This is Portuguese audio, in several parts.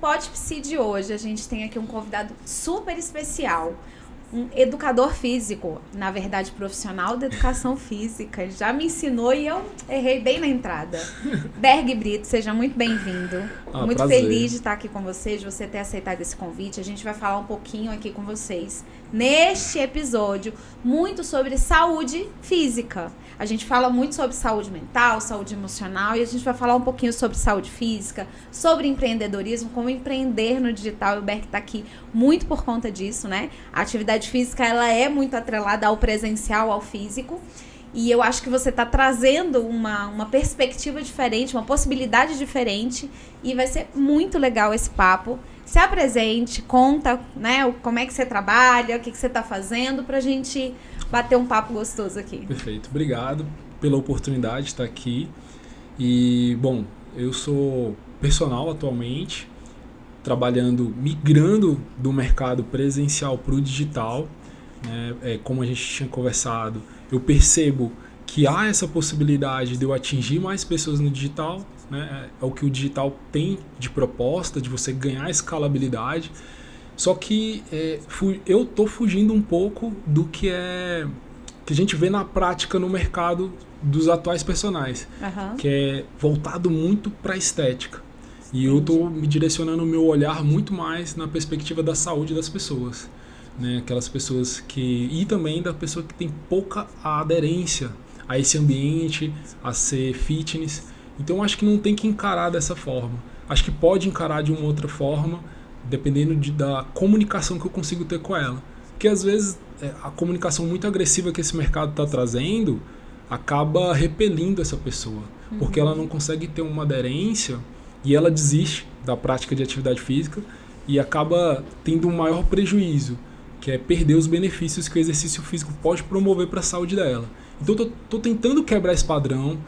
Pod Psi de hoje, a gente tem aqui um convidado super especial. Um educador físico, na verdade profissional de educação física. Ele já me ensinou e eu errei bem na entrada. Derg Brito, seja muito bem-vindo. Muito prazer. Feliz de estar aqui com vocês, de você ter aceitado esse convite. A gente vai falar um pouquinho aqui com vocês, neste episódio, muito sobre saúde física. A gente fala muito sobre saúde mental, saúde emocional, e a gente vai falar um pouquinho sobre saúde física, sobre empreendedorismo, como empreender no digital. E o Berk está aqui muito por conta disso, né? A atividade física, ela é muito atrelada ao presencial, ao físico. E eu acho que você está trazendo uma perspectiva diferente, uma possibilidade diferente. E vai ser muito legal esse papo. Se apresente, conta, né, como é que você trabalha, o que você está fazendo, para a gente bater um papo gostoso aqui. Perfeito. Obrigado pela oportunidade de estar aqui. E, bom, eu sou personal atualmente, migrando do mercado presencial para o digital. Como a gente tinha conversado, eu percebo que há essa possibilidade de eu atingir mais pessoas no digital, né? É o que o digital tem de proposta, de você ganhar escalabilidade. Só que eu estou fugindo um pouco do que a gente vê na prática no mercado dos atuais personagens, que é voltado muito para a estética. E eu estou me direcionando o meu olhar muito mais na perspectiva da saúde das pessoas, né? Aquelas pessoas e também da pessoa que tem pouca aderência a esse ambiente, a ser fitness. Então acho que não tem que encarar dessa forma. Acho que pode encarar de uma outra forma, dependendo da comunicação que eu consigo ter com ela. Porque às vezes a comunicação muito agressiva que esse mercado está trazendo acaba repelindo essa pessoa, porque ela não consegue ter uma aderência e ela desiste da prática de atividade física e acaba tendo um maior prejuízo, que é perder os benefícios que o exercício físico pode promover para a saúde dela. Então eu tô tentando quebrar esse padrão,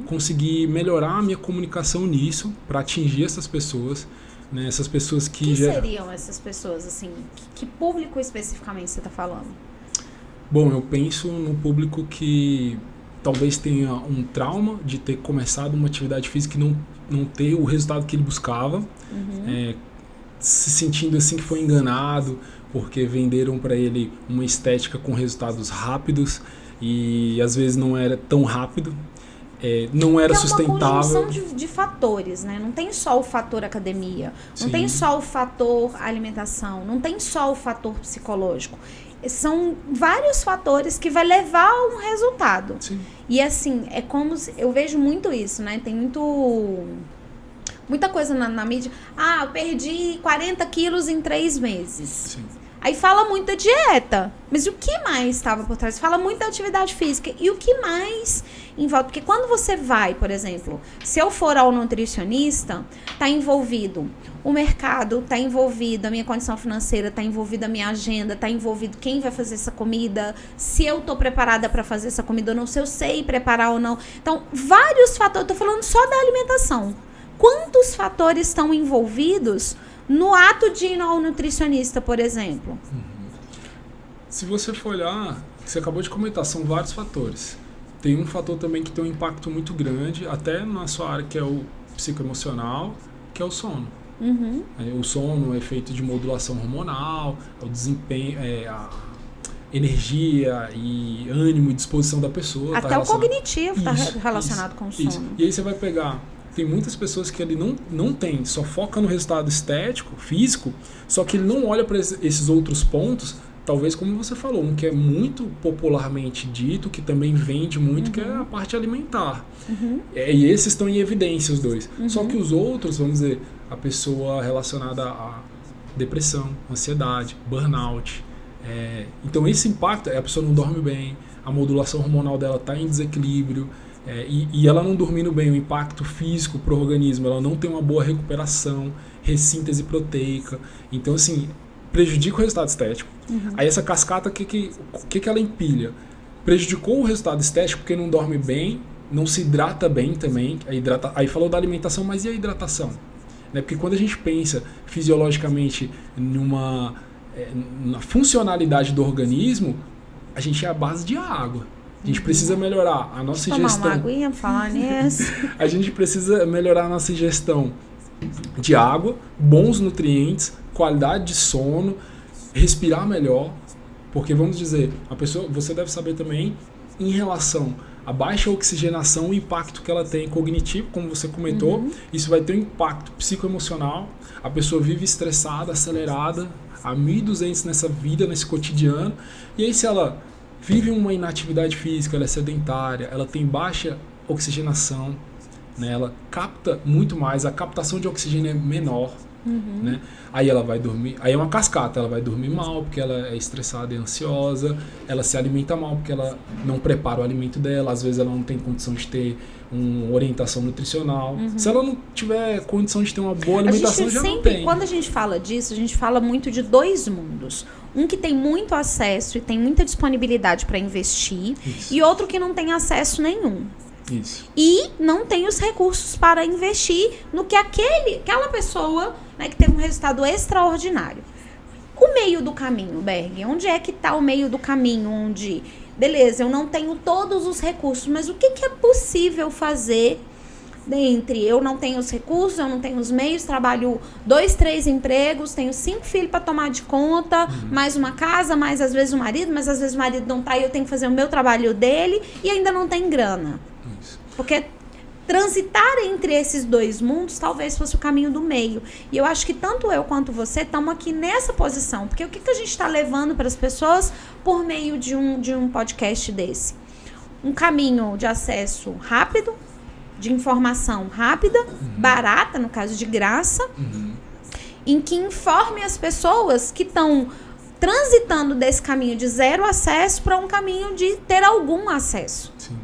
conseguir melhorar a minha comunicação nisso para atingir essas pessoas, né? Essas pessoas que Quem seriam essas pessoas, assim? Que público especificamente você está falando? Bom, eu penso no público que talvez tenha um trauma de ter começado uma atividade física e não ter o resultado que ele buscava, se sentindo assim que foi enganado, porque venderam para ele uma estética com resultados rápidos e às vezes não era tão rápido, não era sustentável. É uma conjunção de fatores, né? Não tem só o fator academia, não tem só o fator alimentação, não tem só o fator psicológico. São vários fatores que vai levar a um resultado. Sim. E assim, é como eu vejo muito isso, né? Tem muita coisa na mídia. Eu perdi 40 quilos em 3 meses. Sim. Aí fala muito da dieta, mas o que mais estava por trás? Fala muito da atividade física e o que mais envolve? Porque quando você vai, por exemplo, se eu for ao nutricionista, está envolvido o mercado, está envolvido a minha condição financeira, está envolvida a minha agenda, está envolvido quem vai fazer essa comida, se eu estou preparada para fazer essa comida ou não, se eu sei preparar ou não. Então, vários fatores, estou falando só da alimentação. Quantos fatores estão envolvidos no ato de ir ao nutricionista, por exemplo? Se você for olhar, você acabou de comentar, são vários fatores. Tem um fator também que tem um impacto muito grande, até na sua área, que é o psicoemocional, que é o sono. O sono é feito de modulação hormonal, o desempenho, a energia e ânimo e disposição da pessoa. Até o cognitivo está relacionado com o sono. Isso. E aí você vai pegar... Tem muitas pessoas que ele não tem, só foca no resultado estético, físico, só que ele não olha para esses outros pontos, talvez como você falou, um que é muito popularmente dito, que também vende muito, que é a parte alimentar. E esses estão em evidência, os dois. Só que os outros, vamos dizer, a pessoa relacionada a depressão, ansiedade, burnout. Então esse impacto, a pessoa não dorme bem, a modulação hormonal dela está em desequilíbrio, e ela não dormindo bem, o impacto físico para o organismo, ela não tem uma boa recuperação, ressíntese proteica. Então, assim, prejudica o resultado estético. Aí essa cascata, o que ela empilha? Prejudicou o resultado estético porque não dorme bem, não se hidrata bem também. Aí falou da alimentação, mas e a hidratação? Porque quando a gente pensa fisiologicamente na funcionalidade do organismo, a gente é a base de água. A gente precisa melhorar a nossa ingestão. Tomar uma aguinha, falar nisso. A gente precisa melhorar a nossa ingestão de água, bons nutrientes, qualidade de sono, respirar melhor, porque vamos dizer, a pessoa, você deve saber também em relação à baixa oxigenação, o impacto que ela tem cognitivo, como você comentou, isso vai ter um impacto psicoemocional, a pessoa vive estressada, acelerada, a 1.200 nessa vida, nesse cotidiano, e aí se ela vive uma inatividade física, ela é sedentária, ela tem baixa oxigenação, né, ela capta muito mais, a captação de oxigênio é menor, né? Aí ela vai dormir, aí é uma cascata, ela vai dormir mal porque ela é estressada e ansiosa, ela se alimenta mal porque ela não prepara o alimento dela, às vezes ela não tem condição de ter uma orientação nutricional. Se ela não tiver condição de ter uma boa alimentação, já não tem. Quando a gente fala disso, a gente fala muito de dois mundos. Um que tem muito acesso e tem muita disponibilidade para investir, e outro que não tem acesso nenhum. Isso. E não tem os recursos para investir no que aquela pessoa, né, que teve um resultado extraordinário. O meio do caminho, Berg, onde é que está o meio do caminho? Onde, beleza, eu não tenho todos os recursos, mas o que é possível fazer dentre eu não tenho os recursos, eu não tenho os meios, trabalho 2, 3 empregos, tenho 5 filhos para tomar de conta, mais uma casa, mais às vezes o marido, mas às vezes o marido não tá e eu tenho que fazer o meu trabalho dele e ainda não tem grana. Porque transitar entre esses dois mundos talvez fosse o caminho do meio. E eu acho que tanto eu quanto você estamos aqui nessa posição. Porque o que a gente está levando para as pessoas por meio de um podcast desse? Um caminho de acesso rápido, de informação rápida, barata, no caso de graça, em que informe as pessoas que estão transitando desse caminho de zero acesso para um caminho de ter algum acesso. Sim.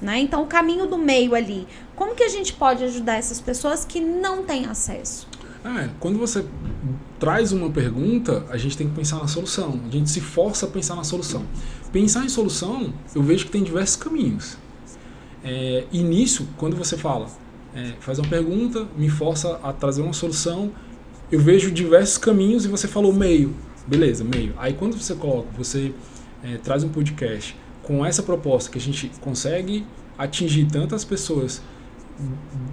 Né? Então, o caminho do meio ali. Como que a gente pode ajudar essas pessoas que não têm acesso? Quando você traz uma pergunta, a gente tem que pensar na solução. A gente se força a pensar na solução. Pensar em solução, eu vejo que tem diversos caminhos. E nisso, quando você fala, faz uma pergunta, me força a trazer uma solução, eu vejo diversos caminhos e você falou meio. Beleza, meio. Aí quando você coloca, você traz um podcast com essa proposta que a gente consegue atingir tantas pessoas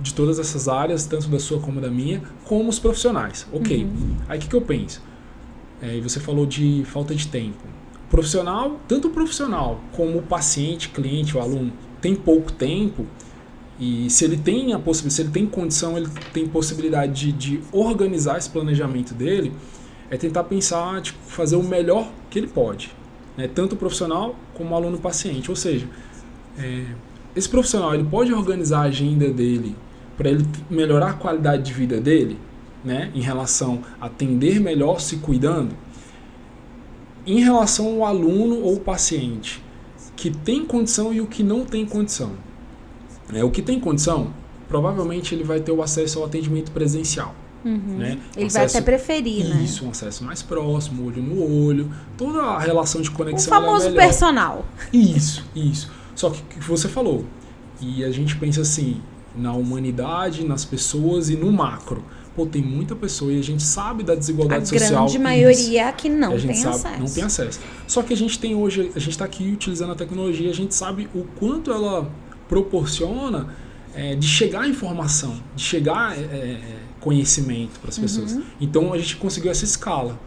de todas essas áreas, tanto da sua como da minha, como os profissionais. Ok. Aí o que eu penso? Você falou de falta de tempo. Profissional, tanto o profissional como o paciente, cliente, o aluno, tem pouco tempo e se ele tem se ele tem condição, ele tem possibilidade de organizar esse planejamento dele, tentar pensar, fazer o melhor que ele pode. Tanto o profissional como o aluno paciente. Ou seja, esse profissional ele pode organizar a agenda dele para ele melhorar a qualidade de vida dele, né, em relação a atender melhor se cuidando. Em relação ao aluno ou paciente que tem condição e o que não tem condição. O que tem condição, provavelmente ele vai ter o acesso ao atendimento presencial. Né? Ele vai até preferir, né? Isso, um acesso mais próximo, olho no olho, toda a relação de conexão. O famoso personal. Isso. Só que você falou, e a gente pensa assim, na humanidade, nas pessoas e no macro. Tem muita pessoa e a gente sabe da desigualdade social. A grande maioria que não tem acesso. Não tem acesso. Só que a gente tem hoje, a gente está aqui utilizando a tecnologia, a gente sabe o quanto ela proporciona de chegar a informação, de chegar conhecimento para as pessoas. Então a gente conseguiu essa escala.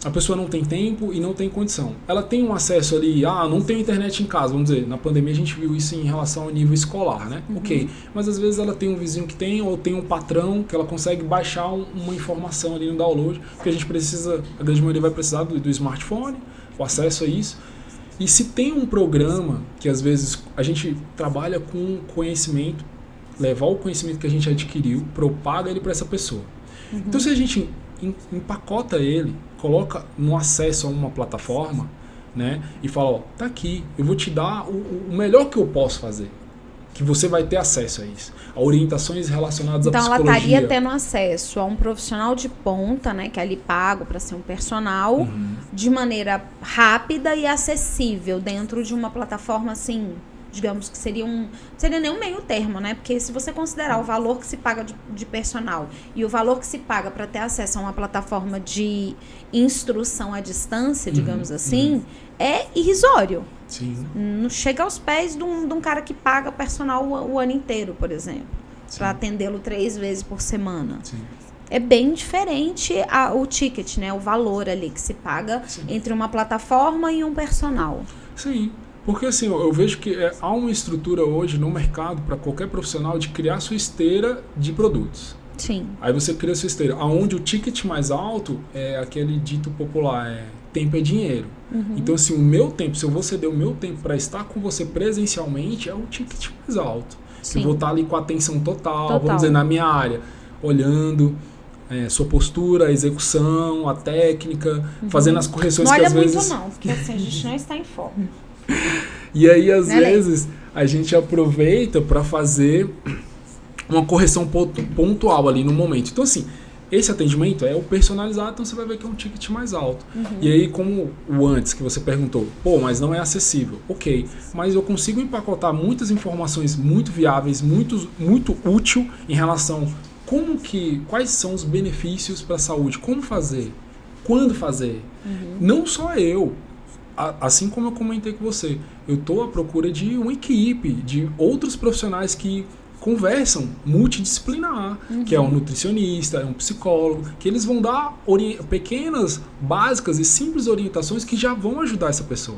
A pessoa não tem tempo e não tem condição. Ela tem um acesso ali, não tem internet em casa, vamos dizer, na pandemia a gente viu isso em relação ao nível escolar, né? Ok, mas às vezes ela tem um vizinho que tem, ou tem um patrão que ela consegue baixar uma informação ali no download, porque a gente precisa, a grande maioria vai precisar do smartphone, o acesso a isso. E se tem um programa que às vezes a gente trabalha com conhecimento, levar o conhecimento que a gente adquiriu, propaga ele para essa pessoa. Então se a gente empacota ele, coloca no acesso a uma plataforma, né, e fala, tá aqui, eu vou te dar o melhor que eu posso fazer, que você vai ter acesso a isso, a orientações relacionadas à psicologia. Então ela estaria tendo acesso a um profissional de ponta, né, que é ali pago para ser um personal, de maneira rápida e acessível dentro de uma plataforma assim, digamos que seria nem um meio termo, né? Porque se você considerar o valor que se paga de personal e o valor que se paga para ter acesso a uma plataforma de instrução à distância, digamos assim, é irrisório. Sim. Não chega aos pés de um cara que paga personal o ano inteiro, por exemplo. para atendê-lo 3 vezes por semana. Sim. É bem diferente o ticket, né? O valor ali que se paga entre uma plataforma e um personal. Sim, porque assim, eu vejo que há uma estrutura hoje no mercado para qualquer profissional de criar sua esteira de produtos. Sim. Aí você cria sua esteira, onde o ticket mais alto é aquele dito popular, tempo é dinheiro. Então assim, o meu tempo, se eu vou ceder o meu tempo para estar com você presencialmente, é o ticket mais alto. Sim. Eu vou estar ali com a atenção total, vamos dizer, na minha área, olhando sua postura, a execução, a técnica, fazendo as correções não que olha às muito vezes... não, porque assim, a gente não está em forma. E aí, às vezes, a gente aproveita para fazer uma correção pontual ali no momento. Então, assim, esse atendimento é o personalizado, então você vai ver que é um ticket mais alto. E aí, como o antes que você perguntou, mas não é acessível. Ok, mas eu consigo empacotar muitas informações muito viáveis, muito útil em relação quais são os benefícios para a saúde, como fazer, quando fazer. Não só eu, assim como eu comentei com você, eu estou à procura de uma equipe, de outros profissionais que conversam multidisciplinar, que é um nutricionista, é um psicólogo, que eles vão dar pequenas, básicas e simples orientações que já vão ajudar essa pessoa.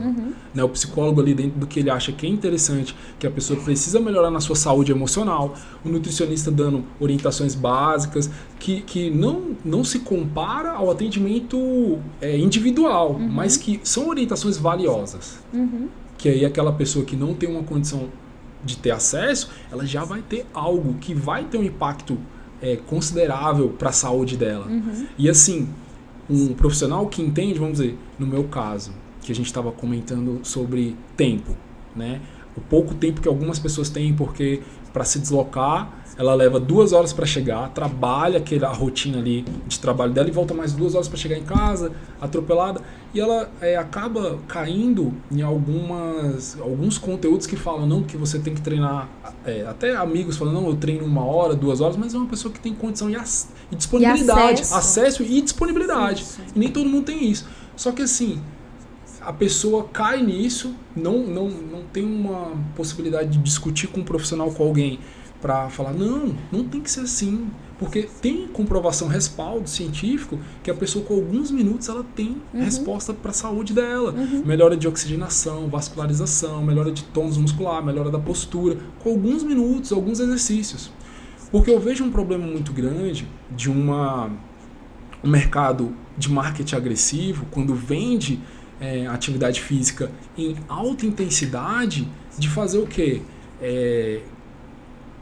Né? O psicólogo ali dentro do que ele acha que é interessante, que a pessoa precisa melhorar na sua saúde emocional, o nutricionista dando orientações básicas, que não se compara ao atendimento individual, mas que são orientações valiosas. Que aí aquela pessoa que não tem uma condição de ter acesso, ela já vai ter algo que vai ter um impacto considerável para a saúde dela. E assim, um profissional que entende, vamos dizer, no meu caso, que a gente estava comentando sobre tempo, né? O pouco tempo que algumas pessoas têm, porque para se deslocar, ela leva 2 horas para chegar, trabalha a rotina ali de trabalho dela e volta mais 2 horas para chegar em casa, atropelada, e ela acaba caindo em alguns conteúdos que falam não, que você tem que treinar, até amigos falam, não, eu treino 1 hora, 2 horas, mas é uma pessoa que tem condição e disponibilidade, acesso e disponibilidade, e nem todo mundo tem isso. Só que assim, a pessoa cai nisso, não tem uma possibilidade de discutir com um profissional, com alguém, para falar, não tem que ser assim, porque tem comprovação, respaldo científico, que a pessoa com alguns minutos ela tem resposta para a saúde dela, melhora de oxigenação, vascularização, melhora de tônus muscular, melhora da postura, com alguns minutos, alguns exercícios. Porque eu vejo um problema muito grande de um mercado de marketing agressivo, quando vende atividade física em alta intensidade, de fazer o quê?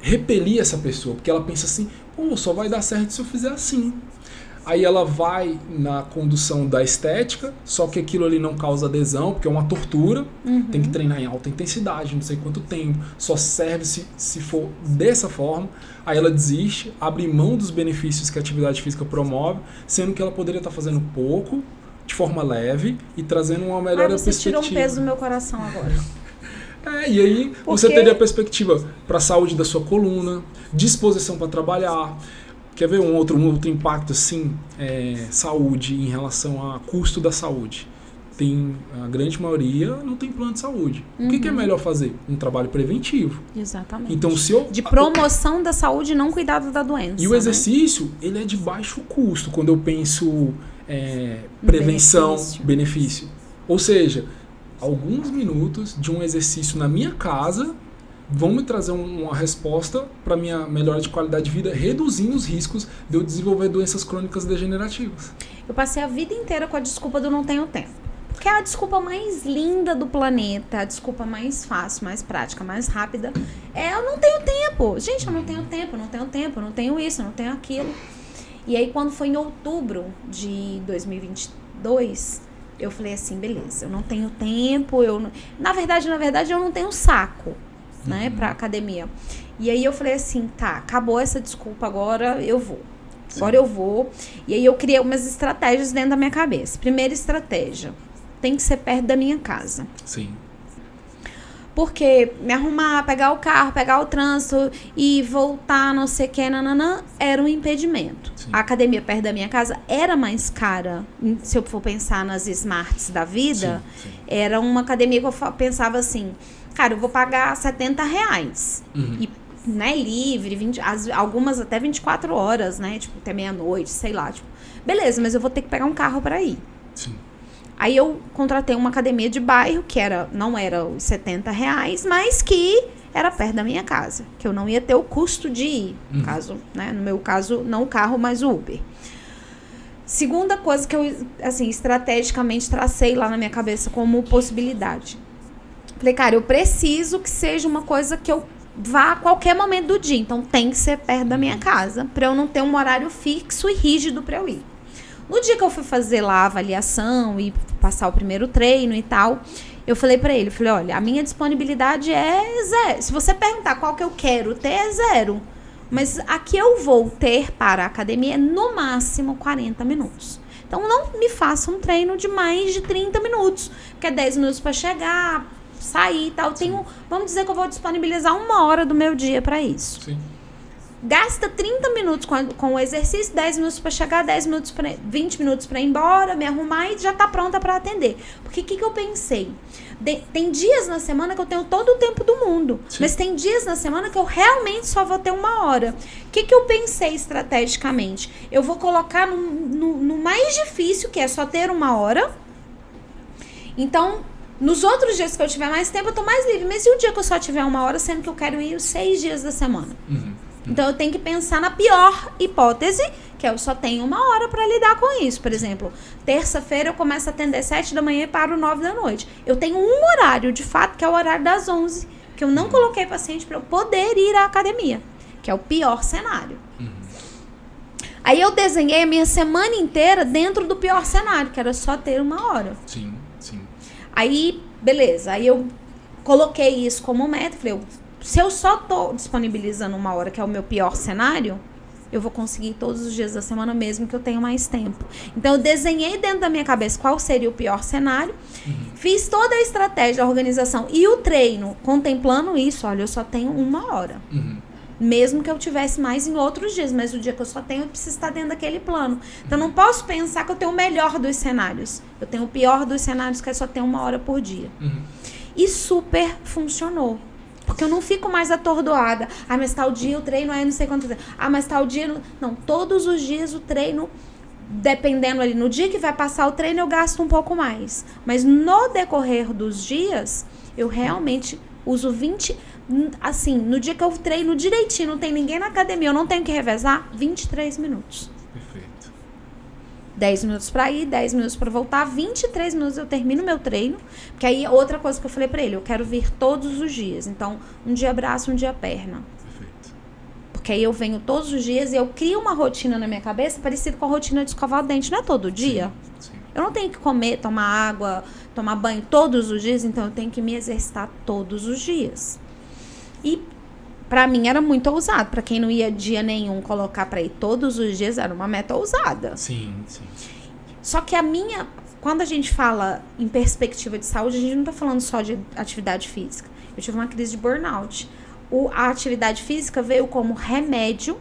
Repelir essa pessoa, porque ela pensa assim, só vai dar certo se eu fizer assim. Aí ela vai na condução da estética, só que aquilo ali não causa adesão, porque é uma tortura, tem que treinar em alta intensidade, não sei quanto tempo, só serve se for dessa forma. Aí ela desiste, abre mão dos benefícios que a atividade física promove, sendo que ela poderia estar fazendo pouco, de forma leve, e trazendo uma melhor perspectiva. Você tirou um peso do meu coração agora. E aí você teria a perspectiva para a saúde da sua coluna, disposição para trabalhar. Quer ver um outro impacto assim? Saúde em relação a custo da saúde. A grande maioria não tem plano de saúde. O que é melhor fazer? Um trabalho preventivo. Exatamente. Então, de promoção da saúde e não cuidado da doença. E o exercício, ele é de baixo custo, quando eu penso prevenção, benefício. Ou seja, alguns minutos de um exercício na minha casa vão me trazer uma resposta para minha melhora de qualidade de vida, reduzindo os riscos de eu desenvolver doenças crônicas degenerativas. Eu passei a vida inteira com a desculpa do não tenho tempo. Porque é a desculpa mais linda do planeta, a desculpa mais fácil, mais prática, mais rápida. Eu não tenho tempo. Gente, eu não tenho tempo, eu não tenho isso, eu não tenho aquilo. E aí, quando foi em outubro de 2022... eu falei assim, beleza, eu não tenho tempo, na verdade, eu não tenho saco, né, pra academia. E aí eu falei assim, tá, acabou essa desculpa, agora eu vou. Agora eu vou. E aí eu criei umas estratégias dentro da minha cabeça. Primeira estratégia, tem que ser perto da minha casa. Sim. Porque me arrumar, pegar o carro, pegar o trânsito e voltar, não sei o que, era um impedimento. Sim. A academia perto da minha casa era mais cara. Se eu for pensar nas smarts da vida, sim. Era uma academia que eu pensava assim, cara, eu vou pagar R$70. E né, livre, algumas até 24 horas, né, tipo, até meia-noite, sei lá, tipo, beleza, mas eu vou ter que pegar um carro para ir. Sim. Aí eu contratei uma academia de bairro, que não era os R$70, mas que era perto da minha casa, que eu não ia ter o custo de ir, caso, né, no meu caso, não o carro, mas o Uber. Segunda coisa que eu, assim, estrategicamente tracei lá na minha cabeça como possibilidade. Falei, cara, eu preciso que seja uma coisa que eu vá a qualquer momento do dia. Então, tem que ser perto da minha casa, para eu não ter um horário fixo e rígido para eu ir. No dia que eu fui fazer lá a avaliação e passar o primeiro treino e tal, eu falei para ele, falei, olha, a minha disponibilidade é 0. Se você perguntar qual que eu quero ter, é 0. Mas a que eu vou ter para a academia é no máximo 40 minutos. Então, não me faça um treino de mais de 30 minutos, porque é 10 minutos para chegar, sair e tal. Vamos dizer que eu vou disponibilizar 1 hora do meu dia para isso. Sim. Gasta 30 minutos com o exercício, 10 minutos para chegar, 20 minutos para ir embora, me arrumar e já tá pronta para atender. Porque o que eu pensei? Tem dias na semana que eu tenho todo o tempo do mundo. Sim. Mas tem dias na semana que eu realmente só vou ter 1 hora. O que eu pensei estrategicamente? Eu vou colocar no mais difícil, que é só ter 1 hora. Então, nos outros dias que eu tiver mais tempo, eu tô mais livre. Mas e o dia que eu só tiver 1 hora, sendo que eu quero ir os 6 dias da semana? Então, eu tenho que pensar na pior hipótese, que eu só tenho 1 hora para lidar com isso. Por exemplo, terça-feira eu começo a atender 7 da manhã e paro 9 da noite. Eu tenho um horário, de fato, que é o horário das 11, que eu não coloquei paciente para eu poder ir à academia, que é o pior cenário. Aí eu desenhei a minha semana inteira dentro do pior cenário, que era só ter 1 hora. Sim, sim. Aí, beleza. Aí eu coloquei isso como meta. Falei, se eu só tô disponibilizando 1 hora, que é o meu pior cenário, eu vou conseguir todos os dias da semana, mesmo que eu tenha mais tempo. Então, eu desenhei dentro da minha cabeça qual seria o pior cenário. Fiz toda a estratégia, a organização e o treino, contemplando isso. Olha, eu só tenho 1 hora. Mesmo que eu tivesse mais em outros dias, mas o dia que eu só tenho, eu preciso estar dentro daquele plano. Então, não posso pensar que eu tenho o melhor dos cenários. Eu tenho o pior dos cenários, que é só ter 1 hora por dia. E super funcionou. Porque eu não fico mais atordoada. Ah, mas tal dia o treino é não sei quanto tempo. Ah, mas tal dia... Não, todos os dias o treino, dependendo ali, no dia que vai passar o treino, eu gasto um pouco mais. Mas no decorrer dos dias, eu realmente uso 20... Assim, no dia que eu treino direitinho, não tem ninguém na academia, eu não tenho que revezar, 23 minutos. Perfeito. 10 minutos pra ir, 10 minutos pra voltar, 23 minutos eu termino meu treino. Porque aí, outra coisa que eu falei pra ele, eu quero vir todos os dias. Então, um dia braço, um dia perna. Perfeito. Porque aí eu venho todos os dias e eu crio uma rotina na minha cabeça parecida com a rotina de escovar o dente. Não é todo dia? Sim. Eu não tenho que comer, tomar água, tomar banho todos os dias, então eu tenho que me exercitar todos os dias. E pra mim era muito ousado. Pra quem não ia dia nenhum colocar pra ir todos os dias, era uma meta ousada. Sim, sim. Só que quando a gente fala em perspectiva de saúde, a gente não tá falando só de atividade física. Eu tive uma crise de burnout. A atividade física veio como remédio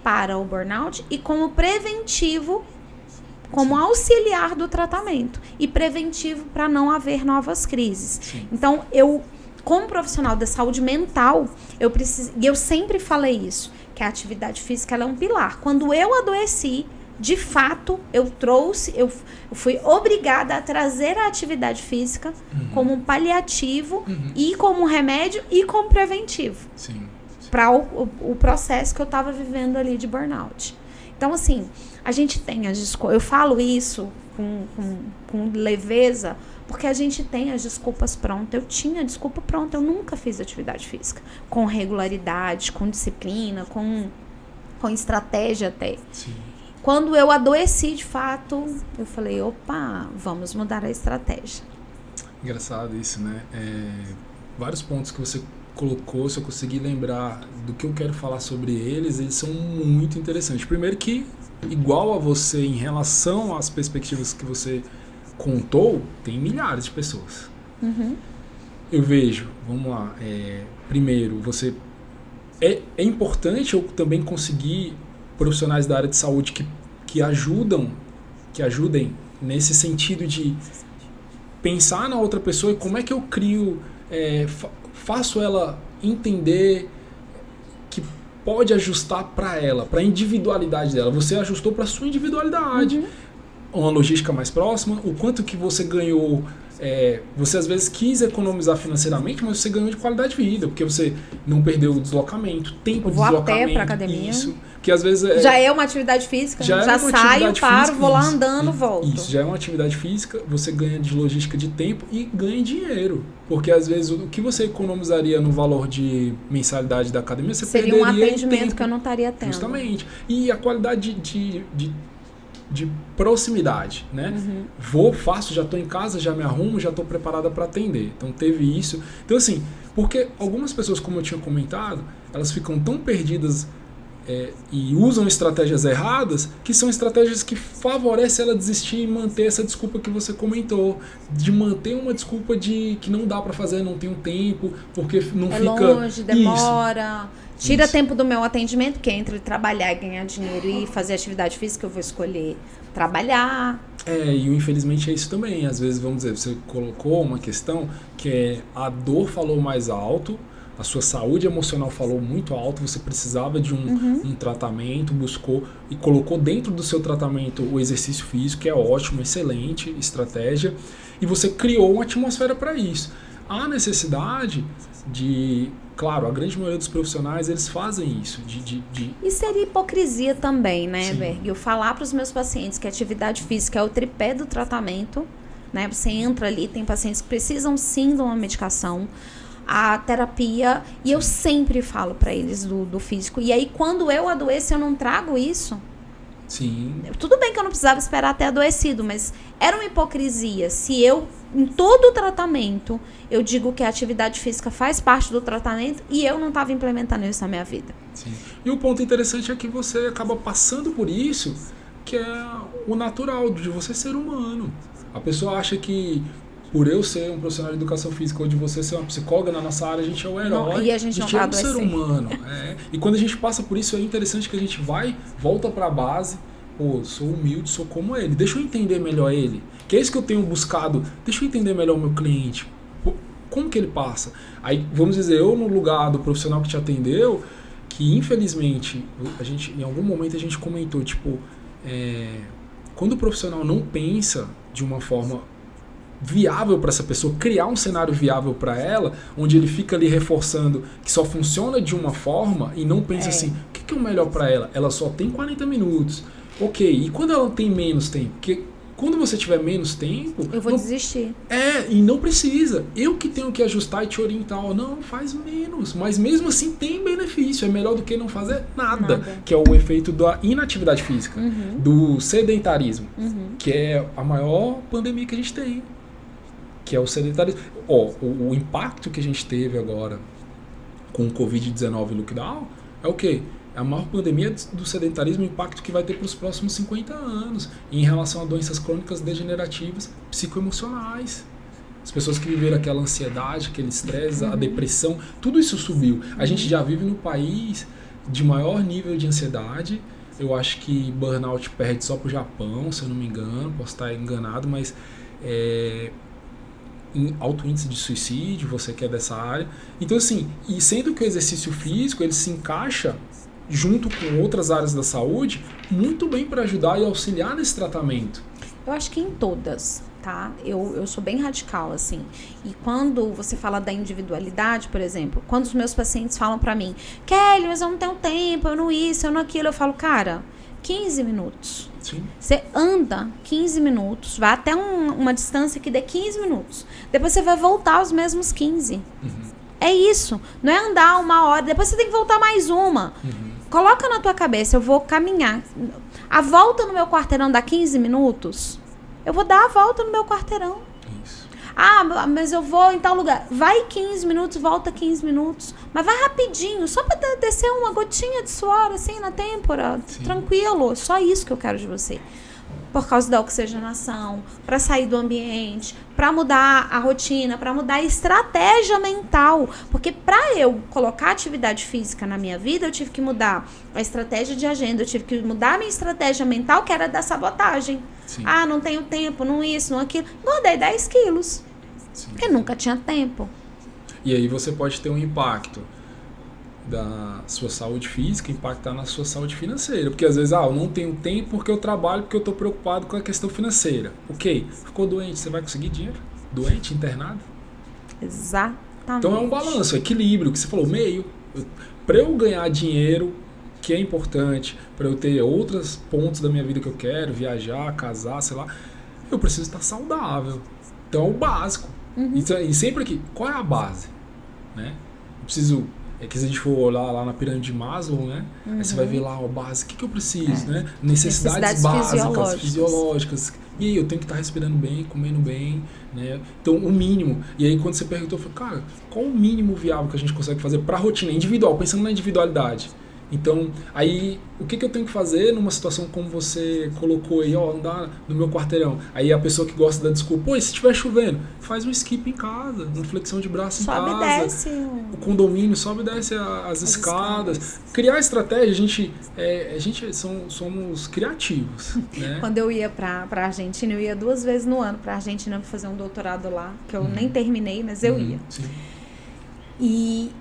para o burnout e como preventivo, como auxiliar do tratamento. E preventivo para não haver novas crises. Sim. Então, como profissional da saúde mental, e eu sempre falei isso, que a atividade física ela é um pilar. Quando eu adoeci, de fato, eu fui obrigada a trazer a atividade física como um paliativo e como um remédio e como preventivo. Sim. Para o processo que eu estava vivendo ali de burnout. Então, assim, a gente tem as desculpas. Eu falo isso com leveza, porque a gente tem as desculpas prontas. Eu tinha a desculpa pronta. Eu nunca fiz atividade física com regularidade, com disciplina, com estratégia até. Sim. Quando eu adoeci, de fato, eu falei, opa, vamos mudar a estratégia. Engraçado isso, né? Vários pontos que você colocou, se eu conseguir lembrar do que eu quero falar sobre eles são muito interessantes. Primeiro que, igual a você, em relação às perspectivas que você contou, tem milhares de pessoas. Eu vejo, vamos lá, primeiro, você... É importante eu também conseguir profissionais da área de saúde que ajudem nesse sentido de pensar na outra pessoa e como é que eu crio, faço ela entender pode ajustar para ela, para a individualidade dela. Você ajustou para sua individualidade. Uma logística mais próxima, o quanto que você ganhou. Você às vezes quis economizar financeiramente, mas você ganhou de qualidade de vida, porque você não perdeu o deslocamento, tempo de deslocamento. Vou a pé pra academia. Isso. Que às vezes já é uma atividade física, já saio, paro, vou lá andando, volto. Isso, já é uma atividade física, você ganha de logística de tempo e ganha dinheiro. Porque às vezes o que você economizaria no valor de mensalidade da academia, você seria perderia um atendimento tempo, que eu não estaria tendo. Justamente. E a qualidade de proximidade, né? Faço, já estou em casa, já me arrumo, já estou preparada para atender. Então teve isso. Então assim, porque algumas pessoas, como eu tinha comentado, elas ficam tão perdidas e usam estratégias erradas, que são estratégias que favorecem ela desistir e manter essa desculpa que você comentou, de manter uma desculpa de que não dá para fazer, não tenho tempo, porque não fica... longe, demora... Tira Isso. tempo do meu atendimento, que é entre trabalhar e ganhar dinheiro e fazer atividade física, eu vou escolher trabalhar. E infelizmente é isso também. Às vezes, vamos dizer, você colocou uma questão que a dor falou mais alto, a sua saúde emocional falou muito alto, você precisava de um tratamento, buscou e colocou dentro do seu tratamento o exercício físico, que é ótimo, excelente estratégia, e você criou uma atmosfera para isso. Há necessidade de... Claro, a grande maioria dos profissionais, eles fazem isso. E seria hipocrisia também, né, Sim. Berg? Eu falar para os meus pacientes que a atividade física é o tripé do tratamento, né? Você entra ali, tem pacientes que precisam sim de uma medicação, a terapia, e eu sempre falo para eles do físico. E aí, quando eu adoeço, eu não trago isso. Sim. Tudo bem que eu não precisava esperar até adoecido, mas era uma hipocrisia. Se eu, em todo o tratamento, eu digo que a atividade física faz parte do tratamento e eu não estava implementando isso na minha vida. Sim. E o ponto interessante é que você acaba passando por isso, que é o natural de você ser humano. A pessoa acha que por eu ser um profissional de educação física ou de você ser uma psicóloga, na nossa área a gente é o herói. Não, e a gente não vai é um ser humano. E quando a gente passa por isso, é interessante que a gente volta para a base. Pô, sou humilde, sou como ele. Deixa eu entender melhor ele. Que é isso que eu tenho buscado. Deixa eu entender melhor o meu cliente. Como que ele passa? Aí, vamos dizer, eu no lugar do profissional que te atendeu, que infelizmente, em algum momento a gente comentou, tipo, quando o profissional não pensa de uma forma viável para essa pessoa, criar um cenário viável para ela, onde ele fica ali reforçando que só funciona de uma forma e não pensa assim, o que é o melhor para ela? Ela só tem 40 minutos. Ok, e quando ela tem menos tempo? Porque quando você tiver menos tempo... Eu vou desistir. E não precisa. Eu que tenho que ajustar e te orientar. Não, faz menos. Mas mesmo assim tem benefício. É melhor do que não fazer nada. Que é o efeito da inatividade física. Do sedentarismo. Que é a maior pandemia que a gente tem. Que é o sedentarismo. O impacto que a gente teve agora com o Covid-19 lockdown é o quê? A maior pandemia do sedentarismo, o impacto que vai ter para os próximos 50 anos em relação a doenças crônicas degenerativas psicoemocionais. As pessoas que viveram aquela ansiedade, aquele estresse, a depressão, tudo isso subiu. A gente já vive no país de maior nível de ansiedade. Eu acho que burnout perde só para o Japão, se eu não me engano, posso estar enganado, mas em alto índice de suicídio, você que é dessa área. Então assim, e sendo que o exercício físico ele se encaixa junto com outras áreas da saúde, muito bem para ajudar e auxiliar nesse tratamento. Eu acho que em todas, tá? Eu sou bem radical, assim. E quando você fala da individualidade, por exemplo, quando os meus pacientes falam para mim, Kelly, mas eu não tenho tempo, eu não isso, eu não aquilo, eu falo, cara, 15 minutos. Sim. Você anda 15 minutos, vai até uma distância que dê 15 minutos. Depois você vai voltar aos mesmos 15. É isso. Não é andar 1 hora, depois você tem que voltar mais uma. Coloca na tua cabeça, eu vou caminhar. A volta no meu quarteirão dá 15 minutos, eu vou dar a volta no meu quarteirão. Isso. Mas eu vou em tal lugar. Vai 15 minutos, volta 15 minutos. Mas vai rapidinho, só pra descer uma gotinha de suor, assim, na têmpora. Sim. Tranquilo, só isso que eu quero de você. Por causa da oxigenação, para sair do ambiente, para mudar a rotina, para mudar a estratégia mental. Porque para eu colocar atividade física na minha vida, eu tive que mudar a estratégia de agenda, eu tive que mudar a minha estratégia mental, que era da sabotagem. Sim. Não tenho tempo, não isso, não aquilo. Engordei 10 quilos, Sim. porque nunca tinha tempo. E aí você pode ter um impacto da sua saúde física impactar na sua saúde financeira. Porque às vezes, eu não tenho tempo porque eu trabalho, porque eu estou preocupado com a questão financeira. Ok, ficou doente, você vai conseguir dinheiro? Doente, internado? Exatamente. Então é um balanço, equilíbrio, que você falou, meio. Para eu ganhar dinheiro, que é importante, para eu ter outros pontos da minha vida que eu quero, viajar, casar, sei lá, eu preciso estar saudável. Então é o básico. E sempre aqui, qual é a base? Né? Eu preciso... É que se a gente for olhar lá na pirâmide de Maslow, né? Aí você vai ver lá a base, o que eu preciso, né? Necessidades básicas, fisiológicas. E aí, eu tenho que estar respirando bem, comendo bem, né? Então, o mínimo. E aí, quando você perguntou, eu falei, cara, qual o mínimo viável que a gente consegue fazer para a rotina individual, pensando na individualidade? Então, aí, o que eu tenho que fazer numa situação como você colocou aí, andar no meu quarteirão? Aí a pessoa que gosta da desculpa, pô, e se estiver chovendo? Faz um skip em casa, uma flexão de braço em casa. Sobe e desce. O condomínio, sobe e desce as escadas. Criar estratégia, a gente somos criativos, né? Quando eu ia pra Argentina, eu ia 2 vezes no ano pra Argentina pra fazer um doutorado lá, que eu nem terminei, mas eu ia. Sim. E